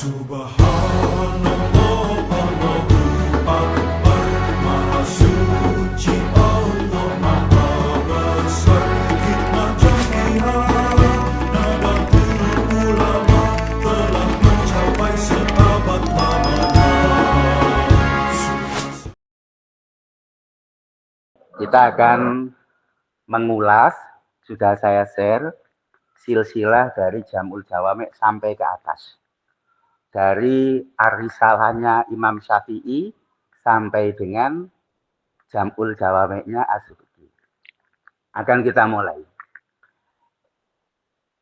Subhanallah, Allahu Akbar, Maha Suci Allah, Maha Besar. Hikmah jami'ah, Nadatul Ulama telah mencapai seabad lamanya. Kita akan mengulas, sudah saya share, silsilah dari Jam'ul Jawami' sampai ke atas. Dari Ar-Risalahnya Imam Syafi'i sampai dengan Jam'ul Jawami'nya As-Subki. Akan kita mulai.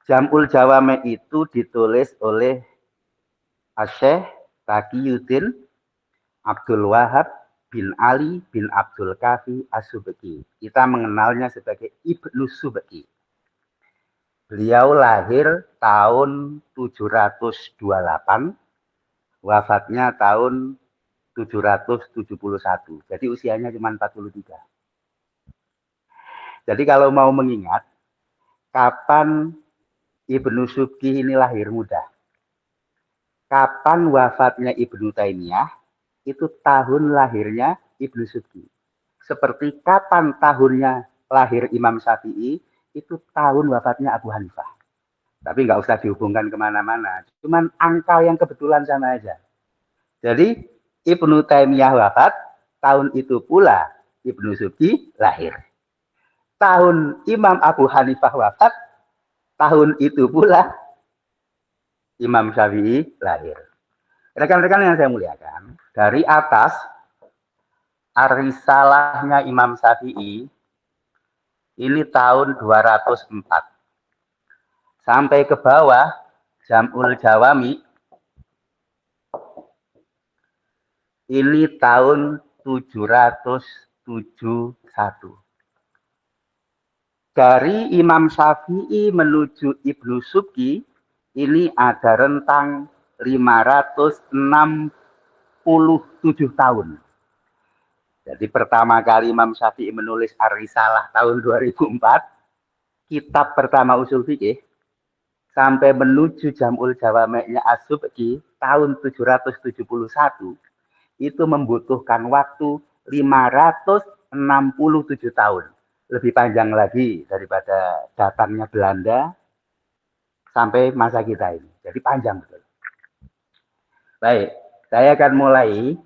Jam'ul Jawami' itu ditulis oleh Asy-Syaikh Taqiyuddin Abdul Wahab bin Ali bin Abdul Kafi As-Subki. Kita mengenalnya sebagai Ibnu Subki. Beliau lahir tahun 728, wafatnya tahun 771. Jadi usianya cuma 43. Jadi kalau mau mengingat kapan Ibnu Subki ini lahir mudah. Kapan wafatnya Ibnu Taimiyah, itu tahun lahirnya Ibnu Subki. Seperti kapan tahunnya lahir Imam Syafi'i, itu tahun wafatnya Abu Hanifah. Tapi nggak usah dihubungkan kemana-mana. Cuman angka yang kebetulan sama aja. Jadi Ibnu Taimiyah wafat, tahun itu pula Ibnu Subki lahir. Tahun Imam Abu Hanifah wafat, tahun itu pula Imam Syafi'i lahir. Rekan-rekan yang saya muliakan, dari atas Ar-Risalahnya Imam Syafi'i ini tahun 204. Sampai ke bawah Jam'ul Jawami ini tahun 771. Dari Imam Syafi'i menuju Ibnu Subki ini ada rentang 567 tahun. Jadi pertama kali Imam Syafi'i menulis Ar-Risalah tahun 2004, kitab pertama usul fikih, sampai menuju Jam'ul Jawami'nya As-Subki tahun 771, itu membutuhkan waktu 567 tahun. Lebih panjang lagi daripada datangnya Belanda sampai masa kita ini. Jadi panjang betul. Baik, saya akan mulai.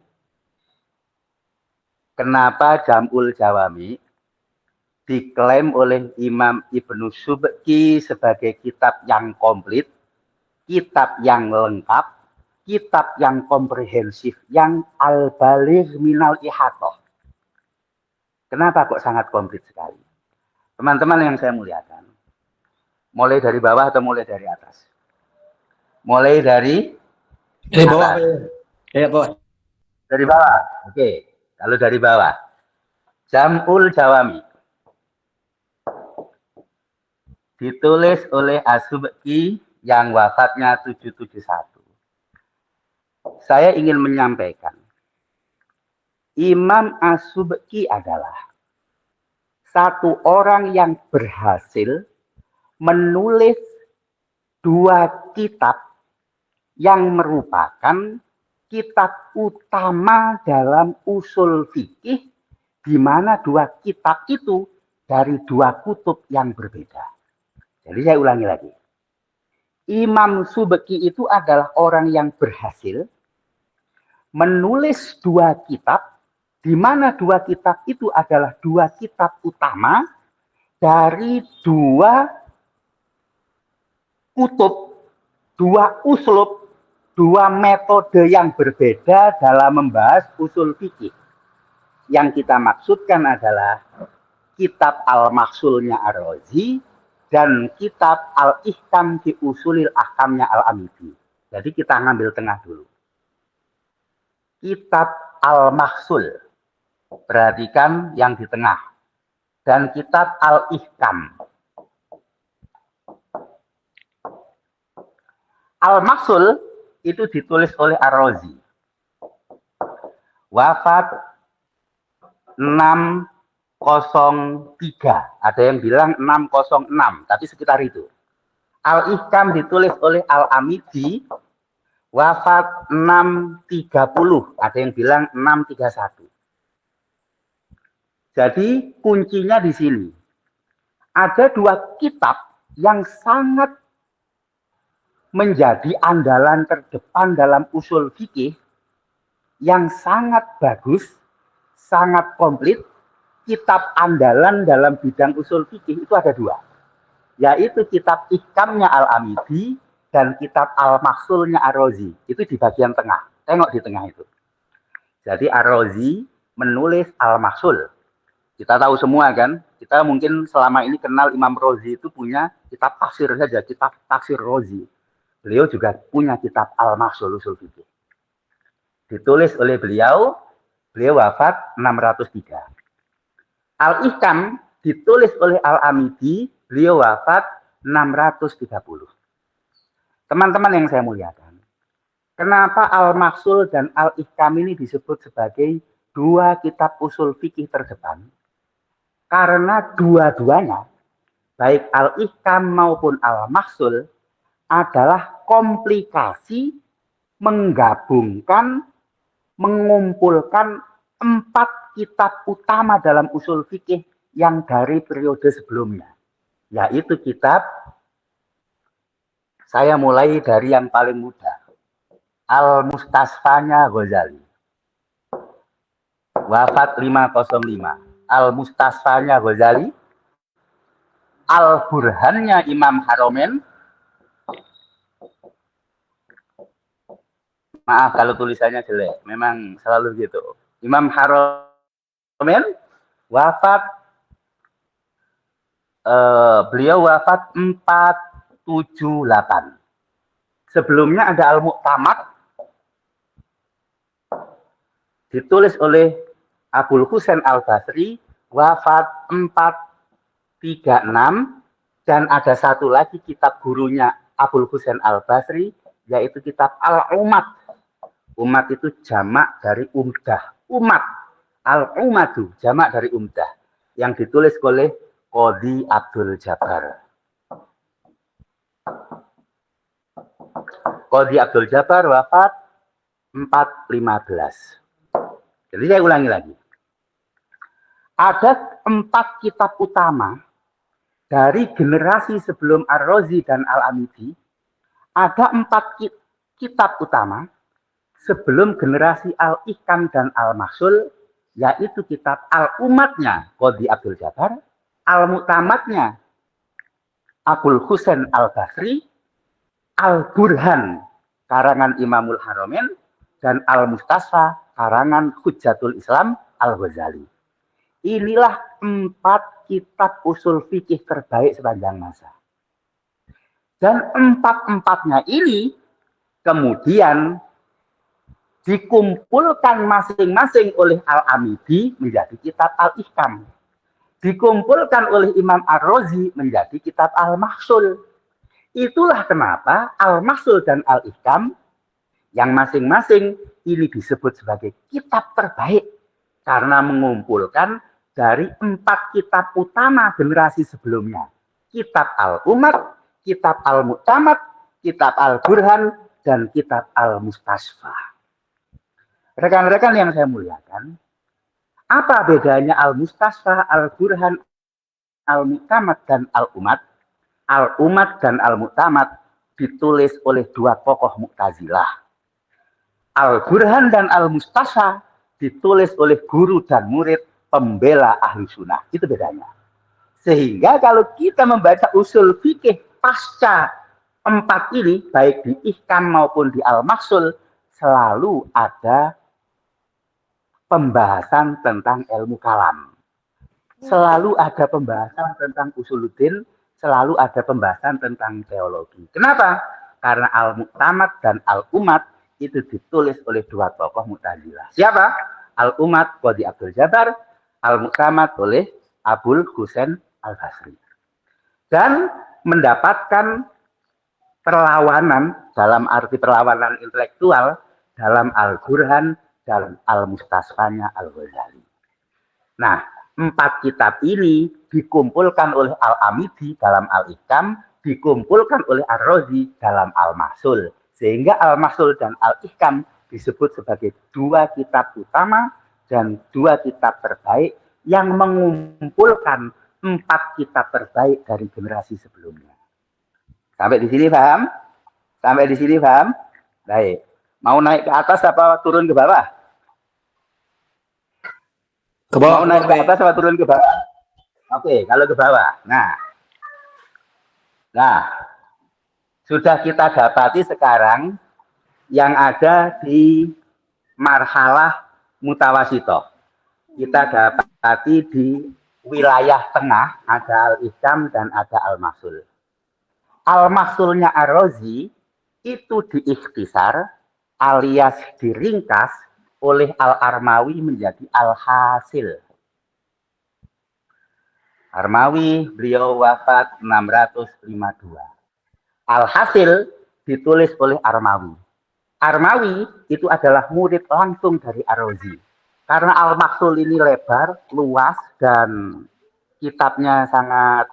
Kenapa Jam'ul Jawami diklaim oleh Imam Ibnu Subki sebagai kitab yang komplit, kitab yang lengkap, kitab yang komprehensif, yang al-baligh minal ihatoh. Kenapa kok sangat komplit sekali? Teman-teman yang saya muliakan, mulai dari bawah atau mulai dari atas? Mulai dari bawah. Ya, bawah. Dari bawah. Oke. Kalau dari bawah. Jam'ul Jawami ditulis oleh As-Subki yang wafatnya 771. Saya ingin menyampaikan, Imam As-Subki adalah satu orang yang berhasil menulis dua kitab yang merupakan kitab utama dalam usul fikih, di mana dua kitab itu dari dua kutub yang berbeda. Jadi saya ulangi lagi. Imam Subki itu adalah orang yang berhasil menulis dua kitab, di mana dua kitab itu adalah dua kitab utama dari dua kutub, dua uslub, dua metode yang berbeda dalam membahas usul fikih. Yang kita maksudkan adalah kitab Al-Mahsulnya Ar-Razi dan kitab Al-Ihkam fi Usulil Ahkamnya Al-Amidi. Jadi kita ngambil tengah dulu. Kitab Al-Mahsul, perhatikan yang di tengah. Dan kitab Al-Ihkam. Al-Mahsul itu ditulis oleh Ar-Razi. Wafat 603. Ada yang bilang 606, tapi sekitar itu. Al-Ihkam ditulis oleh Al-Amidi. wafat 630, ada yang bilang 631. Jadi kuncinya di sini. Ada dua kitab yang sangat menjadi andalan terdepan dalam usul fikih, yang sangat bagus, sangat komplit. Kitab andalan dalam bidang usul fikih itu ada dua, yaitu kitab Ihkamnya Al-Amidi dan kitab Al-Mahsulnya Ar-Razi. Itu di bagian tengah, tengok di tengah itu. Jadi Ar-Razi menulis Al-Mahsul. Kita tahu semua kan, kita mungkin selama ini kenal Imam Razi itu punya kitab tafsir saja, kitab tafsir Razi. Beliau juga punya kitab Al-Mahsul Usul Fikih. Ditulis oleh beliau wafat 603. Al-Ihkam ditulis oleh Al-Amidi, beliau wafat 630. Teman-teman yang saya muliakan, kenapa Al-Mahsul dan Al-Ihkam ini disebut sebagai dua kitab usul fikih terdepan? Karena dua-duanya, baik Al-Ihkam maupun Al-Mahsul, adalah komplikasi menggabungkan, mengumpulkan 4 kitab utama dalam usul fikih yang dari periode sebelumnya. Yaitu kitab, saya mulai dari yang paling muda, Al-Mustasfanya Ghazali. Wafat 505. Al-Mustasfanya Ghazali, Al-Burhannya Imam Haromen. Maaf kalau tulisannya jelek, memang selalu gitu. Imam Haromen wafat, beliau wafat 478. Sebelumnya ada Al-Mu'tamad, ditulis oleh Abul Husain Al-Basri, wafat 436, dan ada satu lagi kitab gurunya Abul Husain Al-Basri, yaitu kitab Al-Umad. Umat itu jamak dari umdah. Umat, Al-Umadu, jamak dari umdah, yang ditulis oleh Qadhi Abdul Jabbar. Qadhi Abdul Jabbar wafat 415. Jadi saya ulangi lagi. Ada 4 kitab utama dari generasi sebelum Ar-Razi dan Al-Amidi. Ada 4 kitab utama sebelum generasi Al-Ihkam dan Al-Mahsul, yaitu kitab Al-Umadnya Qadhi Abdul Jabbar, Al-Mu'tamadnya Abul Husain Al-Basri, Al-Burhan karangan Imamul Haromen, dan Al-Mustasfa karangan Hujjatul Islam Al-Ghazali. Inilah 4 kitab usul fikih terbaik sepanjang masa. Dan 4-empatnya ini kemudian dikumpulkan masing-masing oleh Al-Amidi menjadi kitab Al-Ihkam. Dikumpulkan oleh Imam Ar-Razi menjadi kitab Al-Mahsul. Itulah kenapa Al-Mahsul dan Al-Ihkam yang masing-masing ini disebut sebagai kitab terbaik karena mengumpulkan dari 4 kitab utama generasi sebelumnya. Kitab Al-Umad, kitab Al-Mu'tamad, kitab Al-Burhan, dan kitab Al-Mustasfa. Rekan-rekan yang saya muliakan, apa bedanya Al-Mustasfa, Al-Burhan, Al-Mu'tamad, dan Al-Umad? Al-Umad dan Al-Mu'tamad ditulis oleh 2 tokoh Mu'tazilah. Al-Burhan dan Al-Mustasfa ditulis oleh guru dan murid pembela ahli sunnah. Itu bedanya. Sehingga kalau kita membaca usul fikih pasca 4 ini, baik di Ihkam maupun di Al-Mahsul, selalu ada pembahasan tentang ilmu kalam. Selalu ada pembahasan tentang usuluddin, selalu ada pembahasan tentang teologi. Kenapa? Karena Al-Mu'tamad dan Al-Umad itu ditulis oleh 2 tokoh Mu'tazilah. Siapa? Al-Umad Qadhi Abdul Jabbar, Al-Mu'tamad oleh Abul Husain Al-Basri. Dan mendapatkan perlawanan, dalam arti perlawanan intelektual, dalam Al-Burhan dan Al-Mustasfanya Al-Ghazali. Nah, 4 kitab ini dikumpulkan oleh Al-Amidi dalam Al-Ihkam, dikumpulkan oleh Ar-Razi dalam Al-Mahsul. Sehingga Al-Mahsul dan Al-Ihkam disebut sebagai dua kitab utama dan dua kitab terbaik yang mengumpulkan 4 kitab terbaik dari generasi sebelumnya. Sampai di sini paham? Sampai di sini paham? Baik. Mau naik ke atas apa turun ke bawah? Ke bawah. Mau naik ke atas apa turun ke bawah? Oke, kalau ke bawah. Nah, sudah kita dapati sekarang yang ada di marhalah mutawasitoh. Kita dapati di wilayah tengah ada Al-Ihkam dan ada Al-Mahsul. Al-Mahsulnya Ar-Razi itu diikhtisar alias diringkas oleh Al-Armawi menjadi Al-Hasil. Armawi beliau wafat 652. Al-Hasil ditulis oleh Armawi. Armawi itu adalah murid langsung dari Ar-Razi. Karena Al-Mahsul ini lebar, luas, dan kitabnya sangat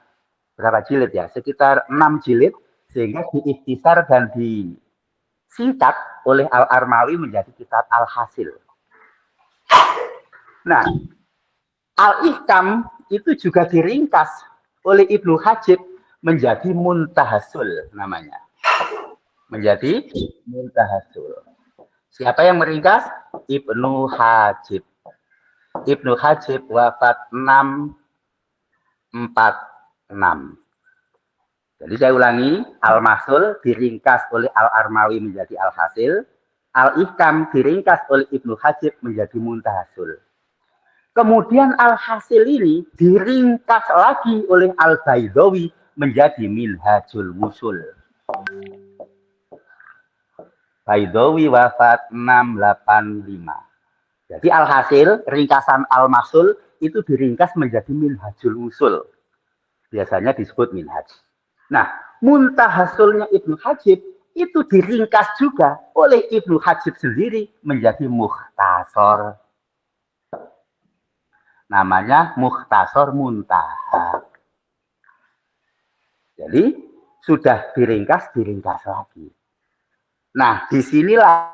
berapa jilid ya? Sekitar 6 jilid, sehingga diikhtisar dan disingkat oleh Al-Armawi menjadi kitab Al-Hasil. Nah, Al-Ihkam itu juga diringkas oleh Ibnu Hajib menjadi Muntahasul namanya. Menjadi Muntahasul. Siapa yang meringkas? Ibnu Hajib. Ibnu Hajib wafat 646. Jadi saya ulangi, Al-Mahsul diringkas oleh Al-Armawi menjadi Al-Hasil, Al-Ihkam diringkas oleh Ibnu Hajib menjadi Muntahasul. Kemudian Al-Hasil ini diringkas lagi oleh Al-Baidawi menjadi Minhajul Wusul. Baidawi wafat 685. Jadi Al-Hasil, ringkasan Al-Mahsul itu diringkas menjadi Minhajul Wusul. Biasanya disebut Minhaj. Nah, Muntahasulnya Ibnu Hajib itu diringkas juga oleh Ibnu Hajib sendiri menjadi Mukhtasar. Namanya Mukhtasar Muntaha. Jadi sudah diringkas lagi. Nah, disinilah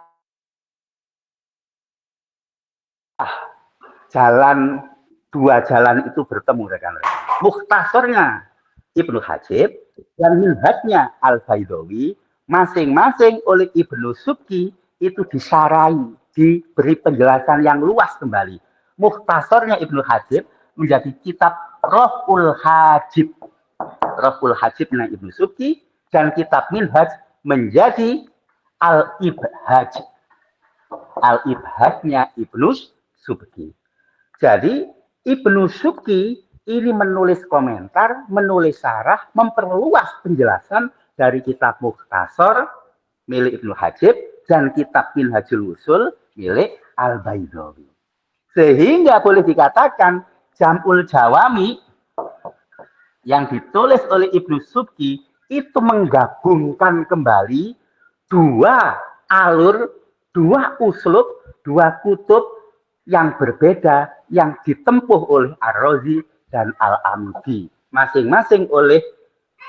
dua jalan itu bertemu rekan-rekan. Mukhtasarnya Ibnu Hajib dan minhajnya Al-Baidawi masing-masing oleh Ibnu Subki itu disarai, diberi penjelasan yang luas kembali. Mukhtasarnya Ibnu Hajib menjadi kitab Raf'ul Hajib. Raf'ul Hajibnya Ibnu Subki dan kitab Minhaj menjadi Al-Ibhaj. Al-Ibhajnya Ibnu Subki. Jadi Ibnu Subki ini menulis komentar, menulis syarah, memperluas penjelasan dari kitab Mukhtasar milik Ibnu Hajib dan kitab Minhajul Wusul milik Al-Baidawi. Sehingga boleh dikatakan Jam'ul Jawami yang ditulis oleh Ibnu Subki itu menggabungkan kembali dua alur, dua uslub, dua kutub yang berbeda yang ditempuh oleh Ar-Razi dan Al-Amidi. Masing-masing oleh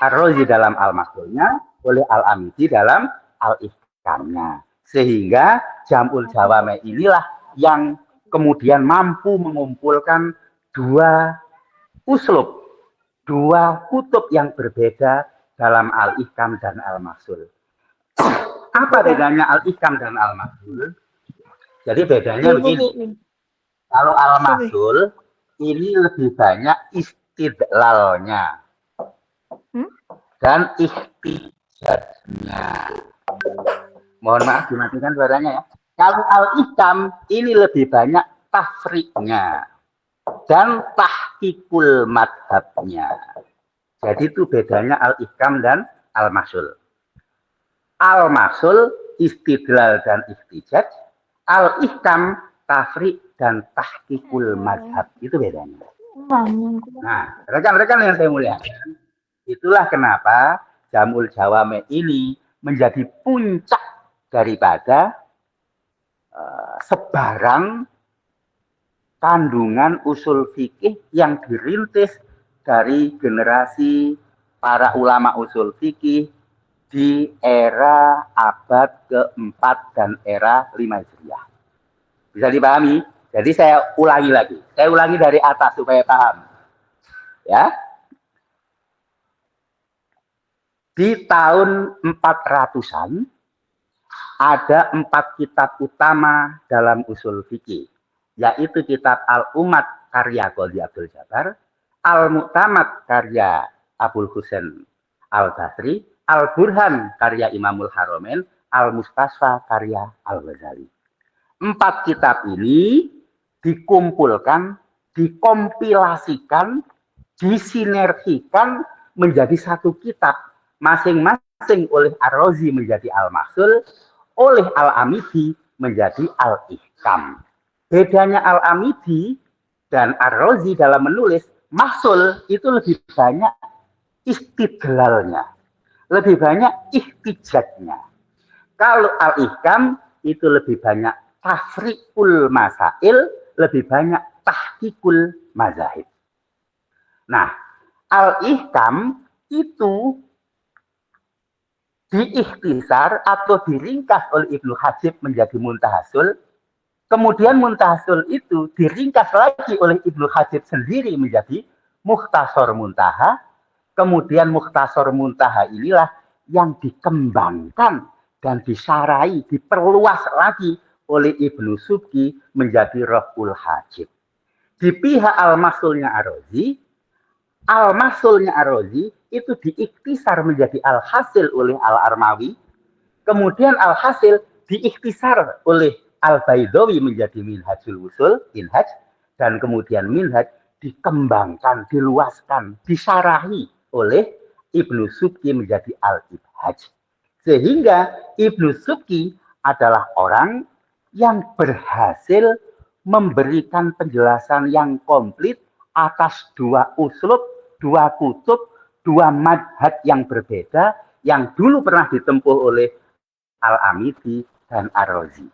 Ar-Razi dalam Al-Mahsulnya, oleh Al-Amidi dalam Al-Ihkamnya. Sehingga Jam'ul Jawami inilah yang kemudian mampu mengumpulkan dua uslub, dua kutub yang berbeda dalam Al-Ihkam dan Al-Mahsul. Apa bedanya Al-Ihkam dan Al-Mahsul? Jadi bedanya begini. Kalau Al-Mahsul ini lebih banyak istidlalnya dan ihtijajnya. Mohon maaf dimatikan suaranya ya. Kalau Al-Ihkam ini lebih banyak tafriknya dan tahqiqul madhabnya. Jadi itu bedanya Al-Ihkam dan Al-Mahsul. Al-Mahsul istidlal dan ihtijaj, Al-Ihkam tafrik dan tahqiqul madhab. Itu bedanya. Nah, rekan-rekan yang saya muliakan, itulah kenapa Jam'ul Jawami ini menjadi puncak daripada sebarang kandungan usul fikih yang dirintis dari generasi para ulama usul fikih di era abad keempat dan era 5 Hijriah. Bisa dipahami? Jadi saya ulangi lagi. Saya ulangi dari atas supaya paham. Ya. Di tahun 400-an ada 4 kitab utama dalam usul fikih, yaitu kitab Al-Ummad karya Qadhi Abdul Jabbar, Al-Mu'tamad karya Abul Husain Al-Basri, Al-Burhan karya Imamul Haramain, Al-Mustasfa karya Al-Ghazali. 4 kitab ini dikumpulkan, dikompilasikan, disinergikan menjadi satu kitab, masing-masing oleh Ar-Razi menjadi Al-Mahsul, oleh Al-Amidi menjadi Al-Ihkam. Bedanya Al-Amidi dan Ar-Razi dalam menulis, Mahsul itu lebih banyak istidlalnya, lebih banyak ihtijatnya. Kalau Al-Ihkam itu lebih banyak tafri'ul masail, lebih banyak tahqiqul mazahib. Nah, Al-Ihkam itu diikhtisar atau diringkas oleh Ibnu Hajib menjadi Muntahasul. Kemudian Muntahasul itu diringkas lagi oleh Ibnu Hajib sendiri menjadi Mukhtasar Muntaha. Kemudian Mukhtasar Muntaha inilah yang dikembangkan dan disarai, diperluas lagi oleh Ibnu Subki menjadi Raf'ul Hajib. Di pihak Al-Mahsulnya Ar-Razi, Al-Mahsulnya Ar-Razi itu diikhtisar menjadi Al-Hasil oleh Al-Armawi. Kemudian Al-Hasil diikhtisar oleh Al-Baidawi menjadi Minhajul Wusul, Minhaj. Dan kemudian Minhaj dikembangkan, diluaskan, disarahi oleh Ibnu Subki menjadi Al-Ibhaj. Sehingga Ibnu Subki adalah orang yang berhasil memberikan penjelasan yang komplit atas 2 uslub, 2 kutub, 2 madhab yang berbeda yang dulu pernah ditempuh oleh Al-Amidi dan Ar-Razi.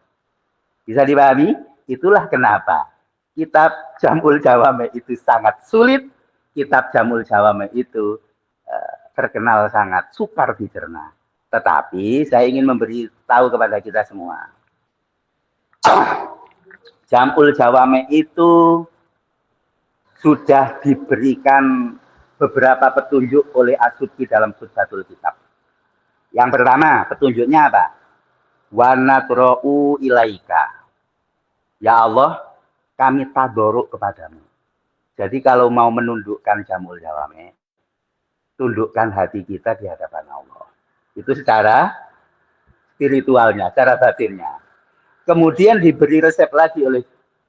Bisa dipahami? Itulah kenapa kitab Jam'ul Jawami' itu sangat sulit, kitab Jam'ul Jawami' itu terkenal sangat sukar dicerna. Tetapi saya ingin memberitahu kepada kita semua, Jam'ul Jawami' itu sudah diberikan beberapa petunjuk oleh As-Subki dalam Khutbatul Kitab. Yang pertama, petunjuknya apa? Wa natra'u ilaika. Ya Allah, kami tadoruk kepadamu. Jadi kalau mau menundukkan Jam'ul Jawami', tundukkan hati kita di hadapan Allah. Itu secara spiritualnya, secara batinnya. Kemudian diberi resep lagi oleh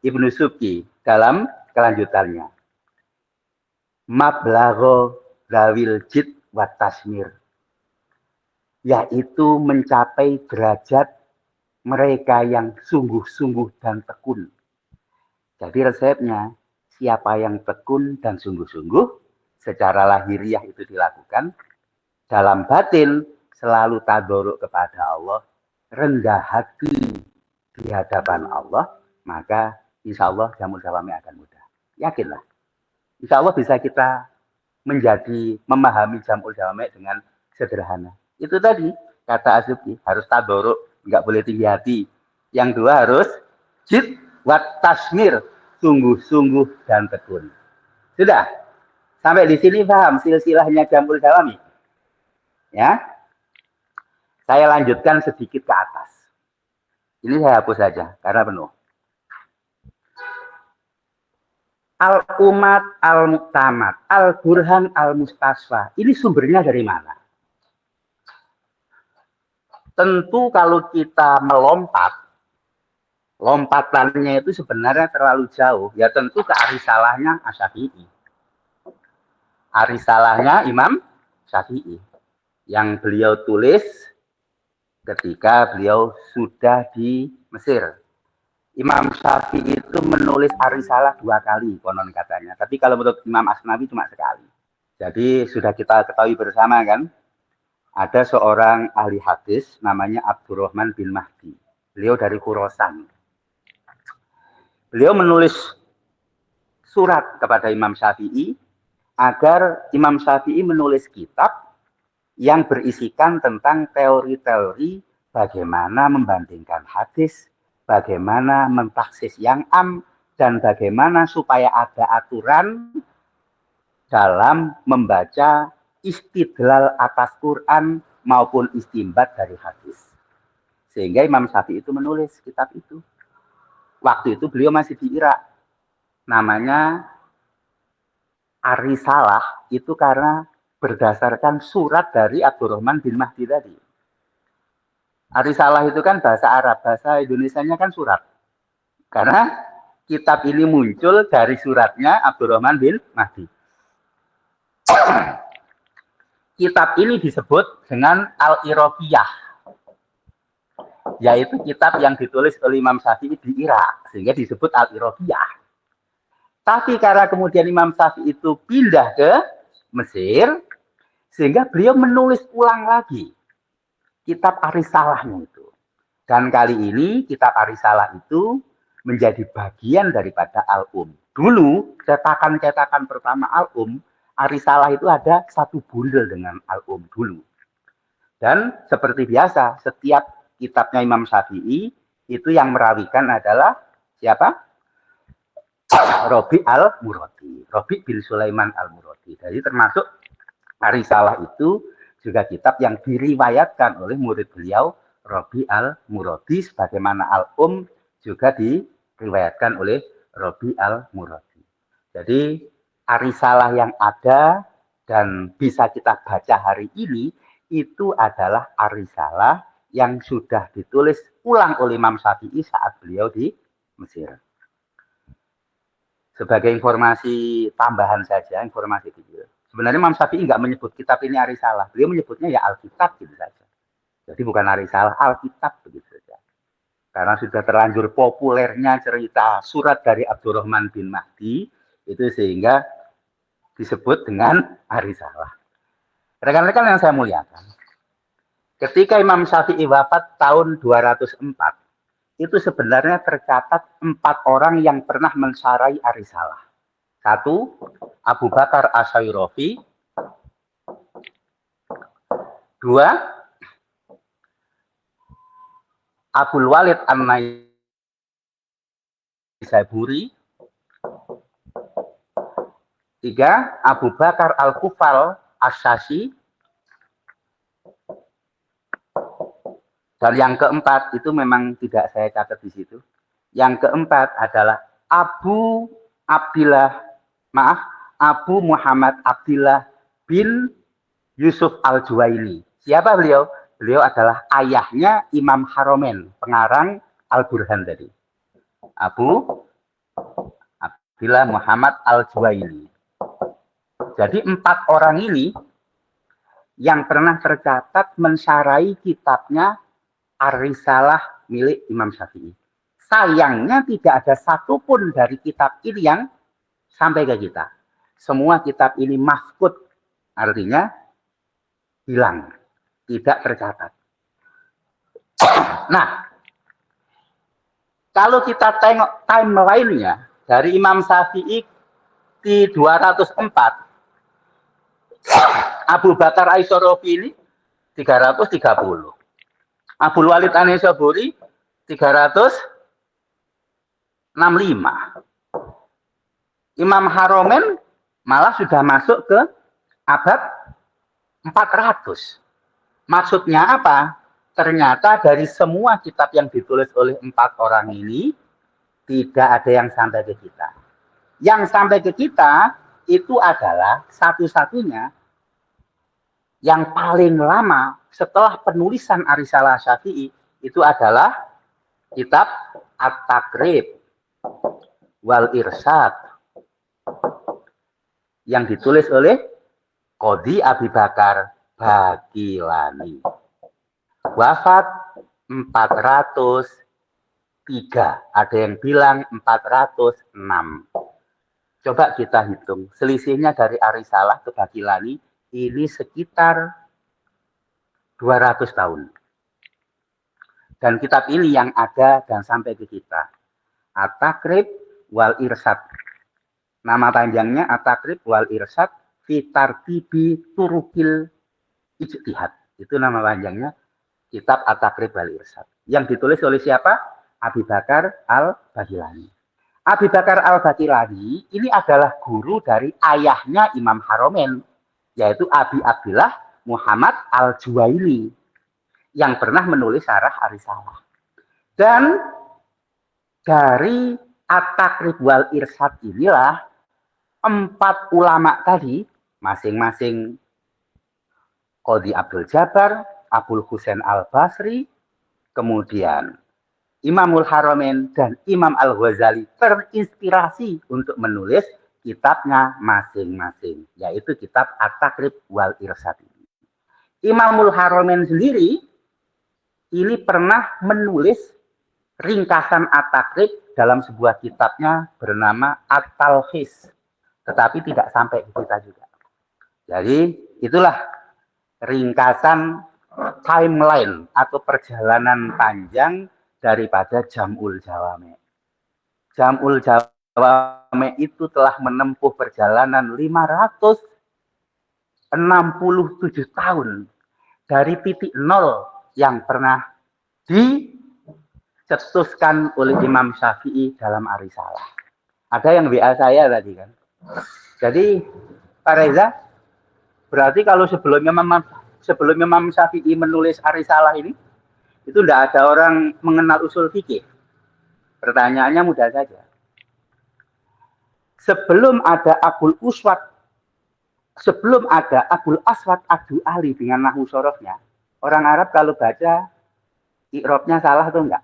Ibnu Subki dalam kelanjutannya. Mablagho zawil jid wa tasmir, yaitu mencapai derajat mereka yang sungguh-sungguh dan tekun. Jadi resepnya, siapa yang tekun dan sungguh-sungguh secara lahiriah itu dilakukan, dalam batin selalu tadoruk kepada Allah, rendah hati di hadapan Allah, maka insya Allah Jam'ul Jawami' akan mudah. Yakinlah. Insya Allah bisa kita memahami Jam'ul Jawami' dengan sederhana. Itu tadi kata As-Subki, harus tadoruk, nggak boleh tinggi hati. Yang 2 harus jid wa tasmir, sungguh-sungguh dan tekun. Sudah? Sampai di sini paham silsilahnya Jam'ul Jawami'? Ya. Saya lanjutkan sedikit ke atas. Ini saya hapus saja karena penuh. Al-Ummad, Al-Mu'tamad, Al-Burhan, Al-Mustasfa. Ini sumbernya dari mana? Tentu kalau kita melompat, lompatannya itu sebenarnya terlalu jauh. Ya tentu ke Arisalahnya Asy-Syafi'i. Arisalahnya Imam Syafi'i. Yang beliau tulis ketika beliau sudah di Mesir. Imam Syafi'i itu menulis Arisalah 2 kali konon katanya. Tapi kalau menurut Imam Asnawi cuma sekali. Jadi sudah kita ketahui bersama kan. Ada seorang ahli hadis namanya Abdurrahman bin Mahdi. Beliau dari Khurasan. Beliau menulis surat kepada Imam Syafi'i agar Imam Syafi'i menulis kitab yang berisikan tentang teori-teori bagaimana membandingkan hadis, bagaimana mentaksis yang am, dan bagaimana supaya ada aturan dalam membaca istidlal atas Quran maupun istimbat dari hadis. Sehingga Imam Syafi'i itu menulis kitab itu. Waktu itu beliau masih di Irak. Namanya Arisalah, itu karena berdasarkan surat dari Abdurrahman bin Mahdi tadi. Arisalah itu kan bahasa Arab, bahasa Indonesianya kan surat. Karena kitab ini muncul dari suratnya Abdurrahman bin Mahdi. Kitab ini disebut dengan Al-Iraqiyah, yaitu kitab yang ditulis oleh Imam Syafi'i di Irak, sehingga disebut Al-Iraqiyah. Tapi karena kemudian Imam Syafi'i itu pindah ke Mesir, sehingga beliau menulis ulang lagi kitab Arisalahnya itu. Dan kali ini kitab Arisalah itu menjadi bagian daripada Al-Um. Dulu cetakan-cetakan pertama Al-Um, Arisalah itu ada satu bundel dengan Al-Um dulu. Dan seperti biasa, setiap kitabnya Imam Syafi'i itu yang merawikan adalah siapa? Robi al-Muradi, Robi bin Sulaiman al-Muradi. Jadi termasuk Arisalah itu juga kitab yang diriwayatkan oleh murid beliau Robi al-Muradi, sebagaimana Al-Um juga diriwayatkan oleh Robi al-Muradi. Jadi Arisalah yang ada dan bisa kita baca hari ini itu adalah Arisalah yang sudah ditulis ulang oleh Imam Syafi'i saat beliau di Mesir. Sebagai informasi tambahan saja, informasi kecil. Sebenarnya Imam Syafi'i nggak menyebut kitab ini Arisalah. Beliau menyebutnya ya Alkitab gitu saja. Jadi bukan Arisalah, Alkitab begitu saja. Karena sudah terlanjur populernya cerita surat dari Abdurrahman bin Mahdi, itu sehingga disebut dengan Arisalah. Rekan-rekan yang saya muliakan, ketika Imam Syafi'i wafat tahun 204, itu sebenarnya tercatat 4 orang yang pernah mensarai Arisalah. 1, Abu Bakar Asy'ari. 2, Abul Walid An-Naisaburi. 3, Abu Bakar Al-Kufal Asy-Syashi. Dan yang keempat itu memang tidak saya catat di situ. Yang keempat adalah Abu Muhammad Abdillah bin Yusuf Al-Juwaini. Siapa beliau? Beliau adalah ayahnya Imam Haromen, pengarang Al-Burhan tadi. Abu Abdillah Muhammad Al-Juwaini. Jadi 4 orang ini yang pernah tercatat mensarai kitabnya Arisalah milik Imam Syafi'i. Sayangnya tidak ada satupun dari kitab ini yang sampai ke kita. Semua kitab ini mafqud, artinya hilang, tidak tercatat. Nah, kalau kita tengok timeline-nya dari Imam Syafi'i di 204, Abu Bakar Asy'ari ini 330. Abul Walid An-Naisaburi 365. Imam Haromen malah sudah masuk ke abad 400. Maksudnya apa? Ternyata dari semua kitab yang ditulis oleh 4 orang ini tidak ada yang sampai ke kita. Yang sampai ke kita itu adalah satu-satunya yang paling lama setelah penulisan Arisalah Syafi'i itu adalah kitab At-Taqrib wal Irsyad yang ditulis oleh Qadhi Abi Bakar Baqilani. Wafat 403, ada yang bilang 406. Coba kita hitung, selisihnya dari Arisalah ke Baqilani ini sekitar 200 tahun. Dan kitab ini yang ada dan sampai ke kita. At-Taqrib wal Irsyad. Nama panjangnya At-Taqrib wal Irsyad fi tartibi turukil Ijtihad. Itu nama panjangnya Kitab At-Taqrib wal Irsyad. Yang ditulis oleh siapa? Abi Bakar Al-Baqilani. Abi Bakar Al-Baqilani ini adalah guru dari ayahnya Imam Haromen, yaitu Abi Abdillah Muhammad Al-Juwaili, yang pernah menulis Syarah Ar-Risalah. Dan dari At-Taqrib wal Irsyad inilah 4 ulama tadi, masing-masing Qadhi Abdul Jabbar, Abul Husain Al-Basri, kemudian Imamul Haramain dan Imam Al-Ghazali terinspirasi untuk menulis kitabnya masing-masing, yaitu kitab At-Taqrib wal Irsyad. Imamul Haramain sendiri ini pernah menulis ringkasan At-Taqrib dalam sebuah kitabnya bernama At-Talkhis, tetapi tidak sampai di kita juga. Jadi itulah ringkasan timeline atau perjalanan panjang daripada Jam'ul Jawami'. Jam'ul Jawami' itu telah menempuh perjalanan 567 tahun dari titik nol yang pernah dicetuskan oleh Imam Syafi'i dalam Ar-Risalah. Ada yang WA saya tadi kan. Jadi Pak Reza, berarti kalau sebelum Imam Syafi'i menulis Ar-Risalah ini, itu tidak ada orang mengenal usul fikih. Pertanyaannya mudah saja. Sebelum ada Abul Aswad Ad-Du'ali dengan nahwu sorofnya, orang Arab kalau baca i'rabnya salah atau enggak?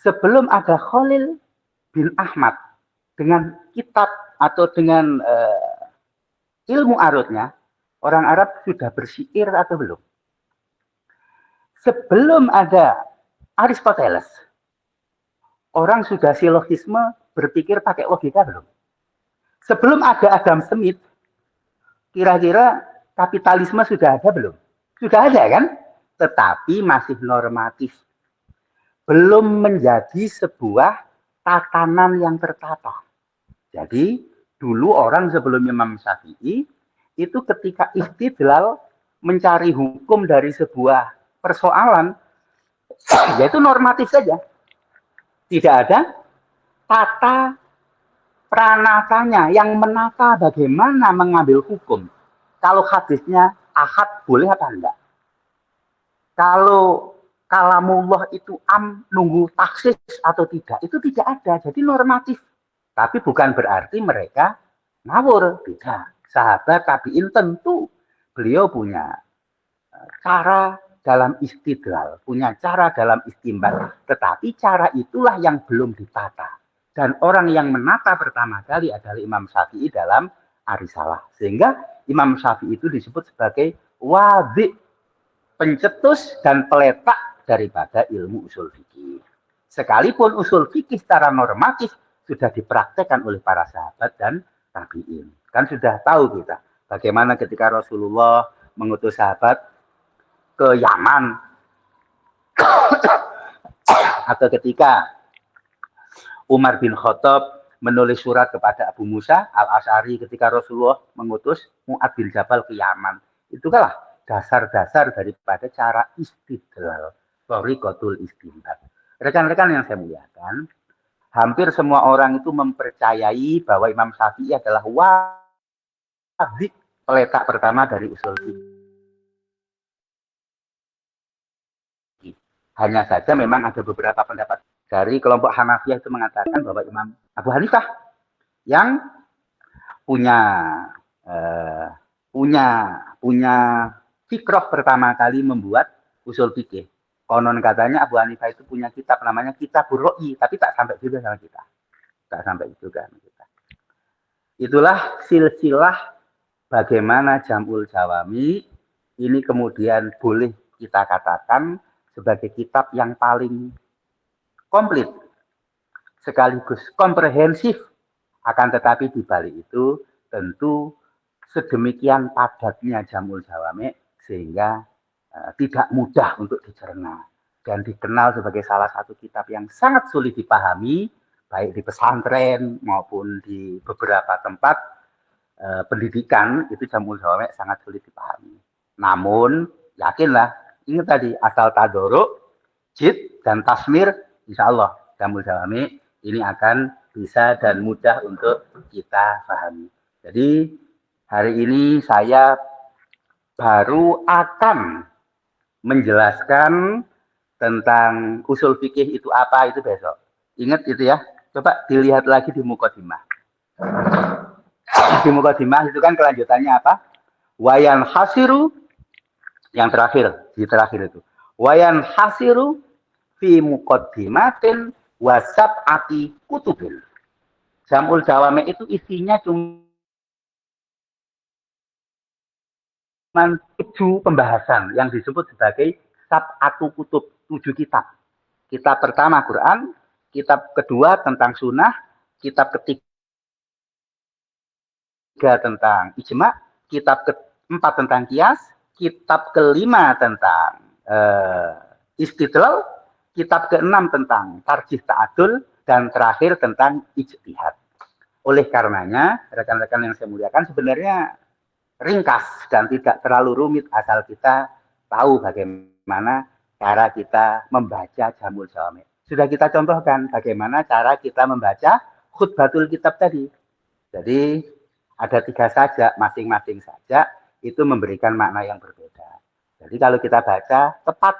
Sebelum ada Khalil bin Ahmad dengan kitab atau dengan ilmu arutnya, orang Arab sudah bersyair atau belum? Sebelum ada Aristoteles, orang sudah silogisme berpikir pakai logika belum? Sebelum ada Adam Smith, kira-kira kapitalisme sudah ada belum? Sudah ada kan? Tetapi masih normatif. Belum menjadi sebuah tatanan yang tertata. Jadi, dulu orang sebelum Imam Syafi'i, itu ketika istidlal mencari hukum dari sebuah persoalan, yaitu normatif saja. Tidak ada tata pranatanya yang menata bagaimana mengambil hukum. Kalau hadisnya ahad boleh apa enggak? Kalau kalamullah itu nunggu taksis atau tidak, itu tidak ada. Jadi normatif. Tapi bukan berarti mereka ngawur. Tidak. Sahabat tabi'in tentu beliau punya cara dalam istidlal, punya cara dalam istimbat. Tetapi cara itulah yang belum ditata. Dan orang yang menata pertama kali adalah Imam Syafi'i dalam Ar-Risalah. Sehingga Imam Syafi'i itu disebut sebagai wadhi, pencetus dan peletak daripada ilmu usul fikih. Sekalipun usul fikih secara normatif sudah dipraktekkan oleh para sahabat dan tabi'in. Kan sudah tahu kita bagaimana ketika Rasulullah mengutus sahabat ke Yaman atau ketika Umar bin Khattab menulis surat kepada Abu Musa Al-Asy'ari ketika Rasulullah mengutus Mu'adz bin Jabal ke Yaman. Itulah dasar-dasar daripada cara istidlal, thariqatul istinbat. Rekan-rekan yang saya muliakan, hampir semua orang itu mempercayai bahwa Imam Syafi'i adalah wadhi, peletak pertama dari usul fikih. Hanya saja memang ada beberapa pendapat dari kelompok Hanafiyah itu mengatakan bahwa Imam Abu Hanifah yang punya fikroh pertama kali membuat usul fikih. Konon katanya Abu Hanifah itu punya kitab namanya Kitabur Ru'yi, tapi tak sampai juga sama kita. Tak sampai juga sama kita. Itulah silsilah bagaimana Jam'ul Jawami ini kemudian boleh kita katakan sebagai kitab yang paling komplit, sekaligus komprehensif. Akan tetapi di balik itu tentu sedemikian padatnya Jam'ul Jawami sehingga tidak mudah untuk dicerna dan dikenal sebagai salah satu kitab yang sangat sulit dipahami, baik di pesantren maupun di beberapa tempat pendidikan. Itu Jam'ul Jawami sangat sulit dipahami. Namun yakinlah, ini tadi asal tadoruk, jid dan tasmir, insya Allah jamul jawami ini akan bisa dan mudah untuk kita pahami. Jadi hari ini saya baru akan menjelaskan tentang usul fikih itu apa, itu besok. Ingat itu ya. Coba dilihat lagi di mukadimah. Di mukadimah itu kan kelanjutannya apa? Wayan hasiru, yang terakhir, di terakhir itu. Wayan hasiru fi mukadimatin wasab'ati kutubin. Jamul jawame itu isinya cuma 7 pembahasan yang disebut sebagai sab'atu kutub, 7 kitab. Kitab pertama Quran, kitab kedua tentang sunnah, kitab ketiga tentang ijma, kitab keempat tentang kias, kitab kelima tentang istidlal, kitab keenam tentang tarjih ta'adul, dan terakhir tentang ijtihad. Oleh karenanya, rekan-rekan yang saya muliakan, sebenarnya ringkas dan tidak terlalu rumit asal kita tahu bagaimana cara kita membaca jamul jawami. Sudah kita contohkan bagaimana cara kita membaca khutbatul kitab tadi. Jadi ada 3 saja, masing-masing saja itu memberikan makna yang berbeda. Jadi kalau kita baca tepat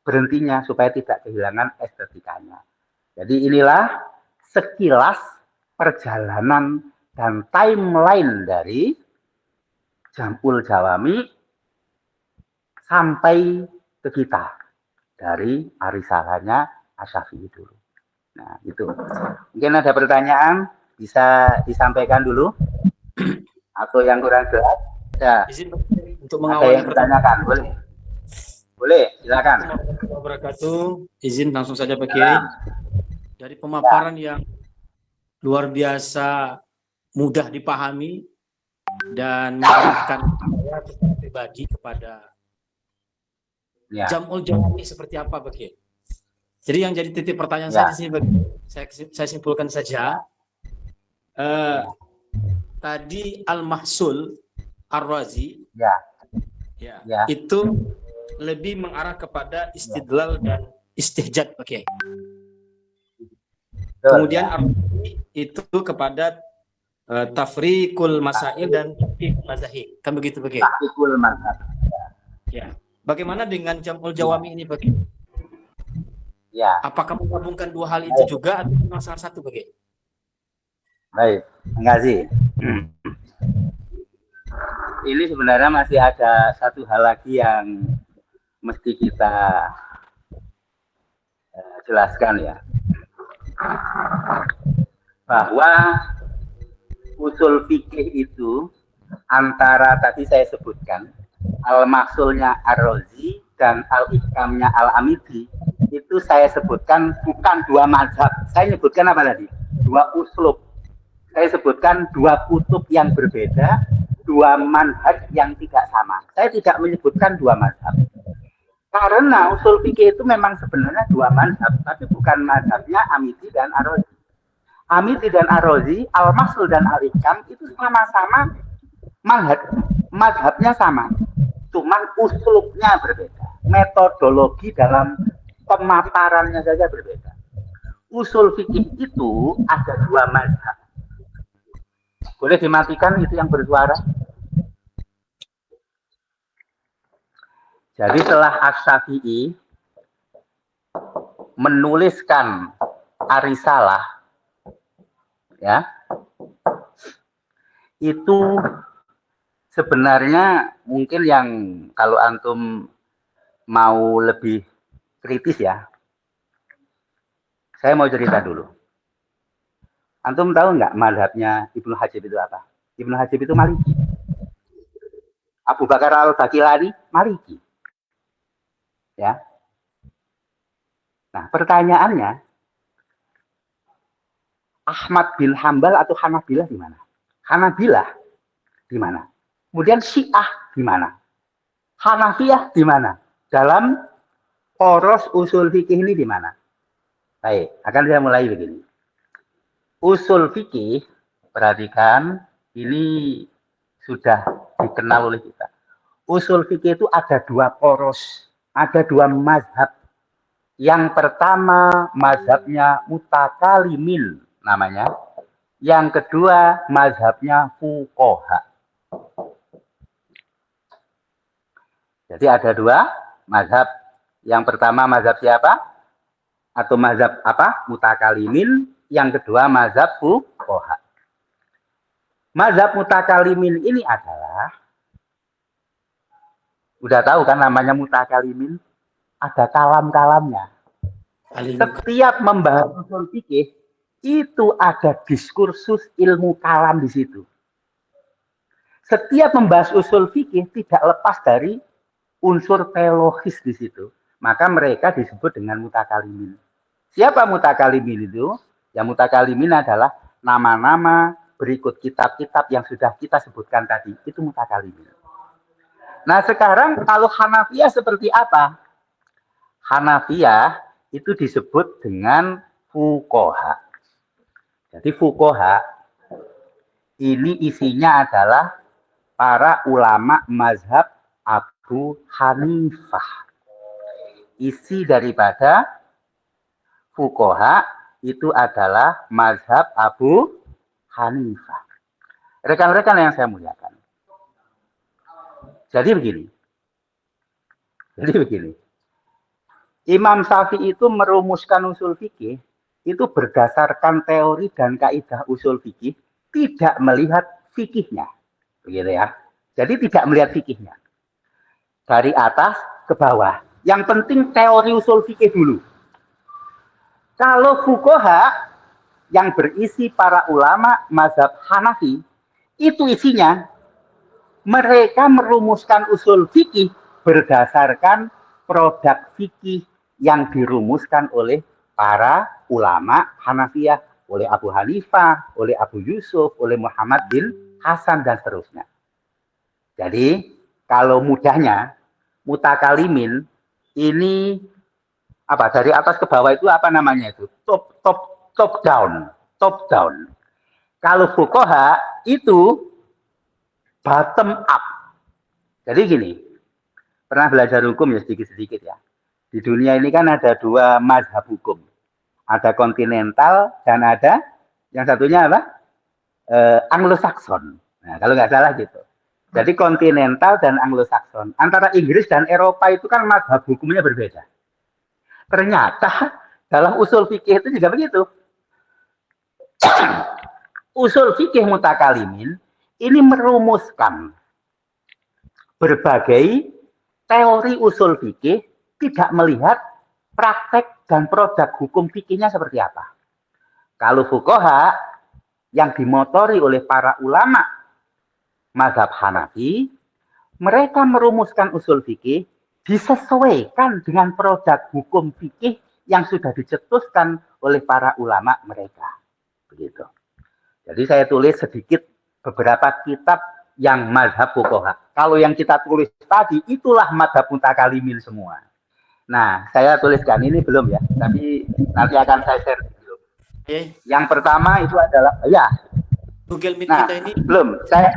berhentinya supaya tidak kehilangan estetikanya. Jadi inilah sekilas perjalanan dan timeline dari jamul jawami sampai ke kita dari arisalahnya Asy-Syafi'i dulu. Nah, itu. Mungkin ada pertanyaan bisa disampaikan dulu atau yang kurang jelas. Ya. Izin untuk Ada mengawali yang bertanyakan, boleh. Boleh, silakan. Wabarakatuh. Izin langsung saja Pak Kiai. Dari pemaparan yang luar biasa mudah dipahami dan mengarahkan saya secara pribadi kepada jamul jawami seperti apa Pak Kiai. Jadi yang jadi titik pertanyaan saya di sini, saya simpulkan saja. Tadi Al-Mahsul Ar-Razi itu lebih mengarah kepada istidlal dan istihjad, oke. Kemudian Ar-Razi itu kepada tafriqul masail dan mazahib, kan begitu Pak Kiai? Tafriqul mazhab. Ya. Bagaimana dengan jamul jawami ini Pak Kiai? Ya. Apakah menggabungkan 2 hal itu juga atau cuma salah satu Pak Kiai? Baik, terima kasih. Ini sebenarnya masih ada satu hal lagi yang mesti kita jelaskan ya. Bahwa usul fikih itu antara tadi saya sebutkan al-mahsulnya Ar-Razi dan al-ihkamnya Al-Amidi, itu saya sebutkan bukan 2 mazhab. Saya sebutkan apa tadi? 2 uslub. Saya sebutkan 2 kutub yang berbeda, 2 manhaj yang tidak sama. Saya tidak menyebutkan 2 mazhab. Karena usul fikih itu memang sebenarnya 2 mazhab, tapi bukan mazhabnya Amidi dan Ar-Razi. Amidi dan Ar-Razi, al-mahsul dan al-ihkam itu sama-sama mazhabnya sama. Cuman uslubnya berbeda. Metodologi dalam pemaparannya saja berbeda. Usul fikih itu ada 2 mazhab. Boleh dimatikan itu yang bersuara? Jadi setelah Asy-Syafi'i menuliskan Ar-Risalah, ya, itu sebenarnya mungkin yang kalau antum mau lebih kritis ya, saya mau cerita dulu. Antum tahu nggak mazhabnya Ibnu Hajib itu apa? Ibnu Hajib itu Maliki. Abu Bakar Al-Baqillani Maliki. Ya. Nah, pertanyaannya, Ahmad bin Hambal atau Hanabilah di mana? Hanabilah di mana? Kemudian Syiah di mana? Hanafiyah di mana? Dalam poros usul fikih ini di mana? Baik, akan saya mulai begini. Usul fikih, perhatikan, ini sudah dikenal oleh kita. usul fikih itu ada dua poros, ada dua mazhab. Yang pertama mazhabnya mutakalimin namanya. Yang kedua mazhabnya fuqaha. Jadi ada dua mazhab. Yang pertama mazhab siapa? Atau mazhab apa? Mutakalimin. Yang kedua mazhab fuqaha. Mazhab mutakalimin ini adalah, udah tahu kan namanya mutakalimin? Ada kalam-kalamnya. Setiap membahas usul fikih itu ada diskursus ilmu kalam di situ. Setiap membahas usul fikih tidak lepas dari unsur teologis di situ. Maka mereka disebut dengan mutakalimin. Siapa mutakalimin itu? Yang mutakalimin adalah nama-nama berikut kitab-kitab yang sudah kita sebutkan tadi. Itu mutakalimin. Nah sekarang kalau Hanafiyah seperti apa? Hanafiyah itu disebut dengan fuqaha. Jadi fuqaha ini isinya adalah para ulama mazhab Abu Hanifah. Isi daripada fuqaha itu adalah mazhab Abu Hanifah. Rekan-rekan yang saya muliakan. Jadi begini. Imam Syafi'i itu merumuskan usul fikih itu berdasarkan teori dan kaidah usul fikih, tidak melihat fikihnya, begitu ya. Jadi tidak melihat fikihnya dari atas ke bawah. Yang penting teori usul fikih dulu. Kalau fuqaha yang berisi para ulama mazhab Hanafi, itu isinya mereka merumuskan usul fikih berdasarkan produk fikih yang dirumuskan oleh para ulama Hanafiyah, oleh Abu Hanifah, oleh Abu Yusuf, oleh Muhammad bin Hasan dan seterusnya. Jadi kalau mudahnya mutakalimin ini apa, dari atas ke bawah itu apa namanya itu? Top down. Kalau fuqaha itu bottom up. Jadi gini, pernah belajar hukum ya sedikit-sedikit ya. Di dunia ini kan ada dua mazhab hukum. Ada kontinental dan ada yang satunya apa? Anglo-Saxon. Nah, kalau nggak salah gitu. Jadi kontinental dan Anglo-Saxon. Antara Inggris dan Eropa itu kan mazhab hukumnya berbeda. Ternyata dalam usul fikih itu juga begitu. Usul fikih mutakalimin ini merumuskan berbagai teori usul fikih, tidak melihat praktek dan produk hukum fikihnya seperti apa. Kalau fuqaha yang dimotori oleh para ulama mazhab Hanafi, mereka merumuskan usul fikih disesuaikan dengan produk hukum fikih yang sudah dicetuskan oleh para ulama mereka. Begitu. Jadi saya tulis sedikit beberapa kitab yang mazhab fuqaha. Kalau yang kita tulis tadi itulah mazhab mutakalimin semua. Nah, saya tuliskan ini belum ya, tapi nanti akan saya share. Yang pertama itu adalah ya. Google Meet Nah, kita ini belum. Saya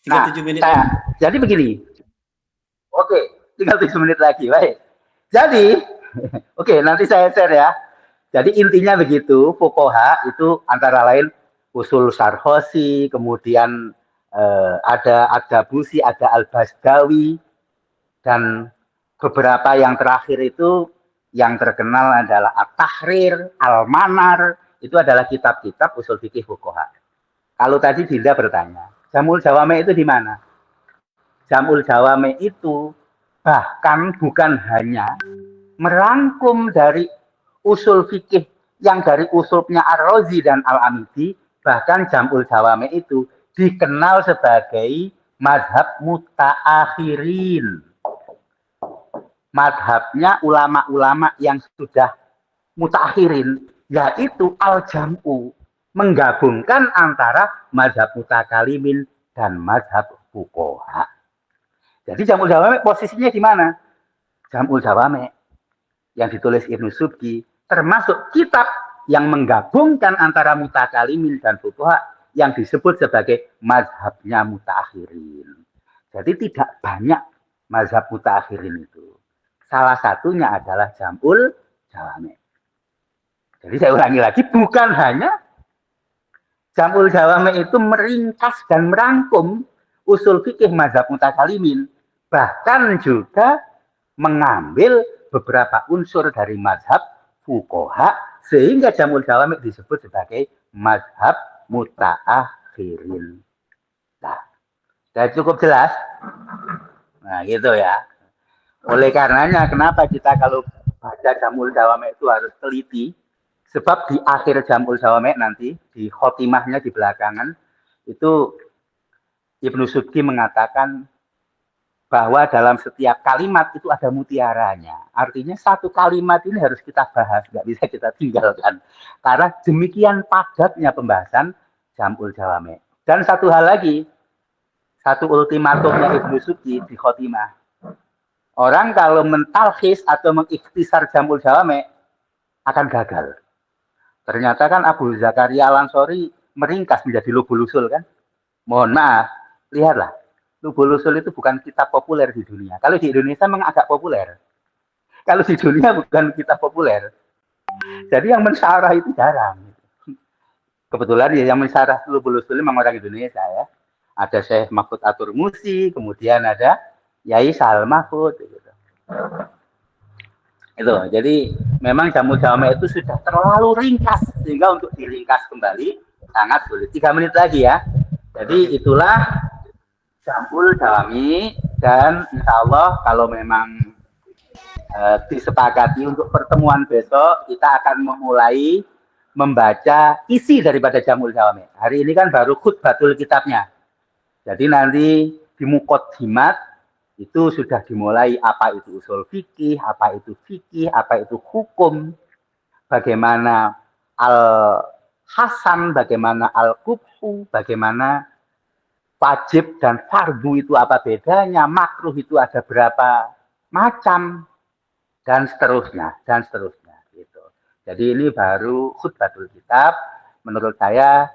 37 menit. Jadi begini. Oke, tinggal 7 menit lagi, baik. Jadi, oke, nanti saya share ya. Jadi intinya begitu, fuqaha itu antara lain usul Sarhosi, kemudian ada Ad-Dabusi, ada Al-Basdawi, dan beberapa yang terakhir itu yang terkenal adalah At-Tahrir, Al-Manar, itu adalah kitab-kitab usul fikih fuqaha. Kalau tadi Dinda bertanya, Jamul Jawame itu di mana? Jamul Jawame itu bahkan bukan hanya merangkum dari usul fikih yang dari usulnya Ar-Razi dan Al-Amidi, bahkan Jamul Jawame itu dikenal sebagai mazhab mutaakhirin. Madhabnya ulama-ulama yang sudah mutakhirin, yaitu al-jam'u, menggabungkan antara mazhab mutakalimin dan mazhab fuqaha. Jadi Jamul Jawame posisinya di mana? Jamul Jawame yang ditulis Ibnu Subki termasuk kitab yang menggabungkan antara mutakalimin dan fuqaha yang disebut sebagai mazhabnya mutakhirin. Jadi tidak banyak mazhab mutaakhirin itu. Salah satunya adalah Jam'ul Jawami'. Jadi saya ulangi lagi, bukan hanya Jam'ul Jawami' itu meringkas dan merangkum usul fikih mazhab mutakalimin, bahkan juga mengambil beberapa unsur dari mazhab fuqaha, sehingga Jam'ul Jawami' disebut sebagai mazhab mutaakhirin. Nah, sudah cukup jelas? Nah, gitu ya. Oleh karenanya, kenapa kita kalau baca Jam'ul Jawami' itu harus teliti? Sebab di akhir Jam'ul Jawami' nanti, di khotimahnya di belakangan, itu Ibnu Subki mengatakan bahwa dalam setiap kalimat itu ada mutiaranya. Artinya satu kalimat ini harus kita bahas, nggak bisa kita tinggalkan. Karena demikian padatnya pembahasan Jam'ul Jawami'. Dan satu hal lagi, satu ultimatumnya Ibnu Subki di khotimah. Orang kalau mentalkhis atau mengikhtisar Jam'ul Jawami' akan gagal. Ternyata kan Abu Zakaria Al-Ansori meringkas menjadi Lubul Usul kan. Mohon maaf, lihatlah. Lubul Usul itu bukan kitab populer di dunia. Kalau di Indonesia memang agak populer. Kalau di dunia bukan kitab populer. Jadi yang mensyarah itu jarang. Kebetulan ya yang mensyarah Lubul Usul memang orang Indonesia ya. Ada Syekh Mahfud Atur Musi, kemudian ada Yai Sahal Mahfud gitu. Itu. Jadi memang Jam'ul Jawami' itu sudah terlalu ringkas sehingga untuk diringkas kembali sangat sulit. 3 menit lagi ya. Jadi itulah Jam'ul Jawami', dan insya Allah kalau memang disepakati untuk pertemuan besok kita akan memulai membaca isi daripada Jam'ul Jawami'. Hari ini kan baru khutbatul kitabnya. Jadi nanti di muqaddimat itu sudah dimulai apa itu usul fikih, apa itu hukum, bagaimana al-hasan, bagaimana al-qubhu, bagaimana wajib dan fardu itu apa bedanya, makruh itu ada berapa macam, dan seterusnya gitu. Jadi ini baru khutbatul kitab. Menurut saya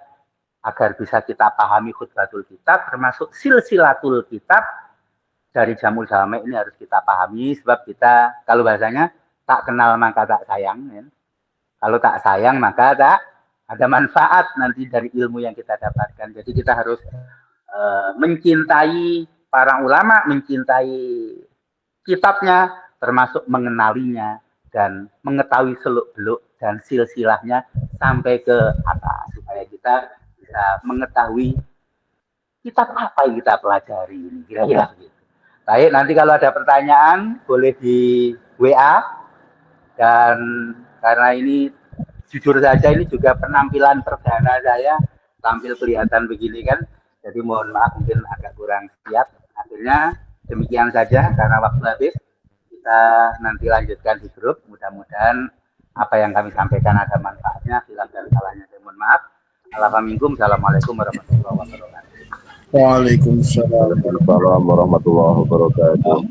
agar bisa kita pahami khutbatul kitab termasuk silsilatul kitab dari Jam'ul Jawami' ini harus kita pahami, sebab kita kalau bahasanya tak kenal maka tak sayang ya. Kalau tak sayang maka tak ada manfaat nanti dari ilmu yang kita dapatkan. Jadi kita harus mencintai para ulama, mencintai kitabnya, termasuk mengenalinya dan mengetahui seluk-beluk dan silsilahnya sampai ke atas, supaya kita bisa mengetahui kitab apa yang kita pelajari ini, kira-kira begitu. Baik, nanti kalau ada pertanyaan boleh di WA, dan karena ini jujur saja ini juga penampilan perdana saya, tampil kelihatan begini kan, jadi mohon maaf mungkin agak kurang siap. Akhirnya demikian saja karena waktu habis, kita nanti lanjutkan di grup. Mudah-mudahan apa yang kami sampaikan ada manfaatnya. Bila dan salahnya saya mohon maaf. Assalamualaikum warahmatullahi wabarakatuh. Waalaikumsalam warahmatullahi wabarakatuh.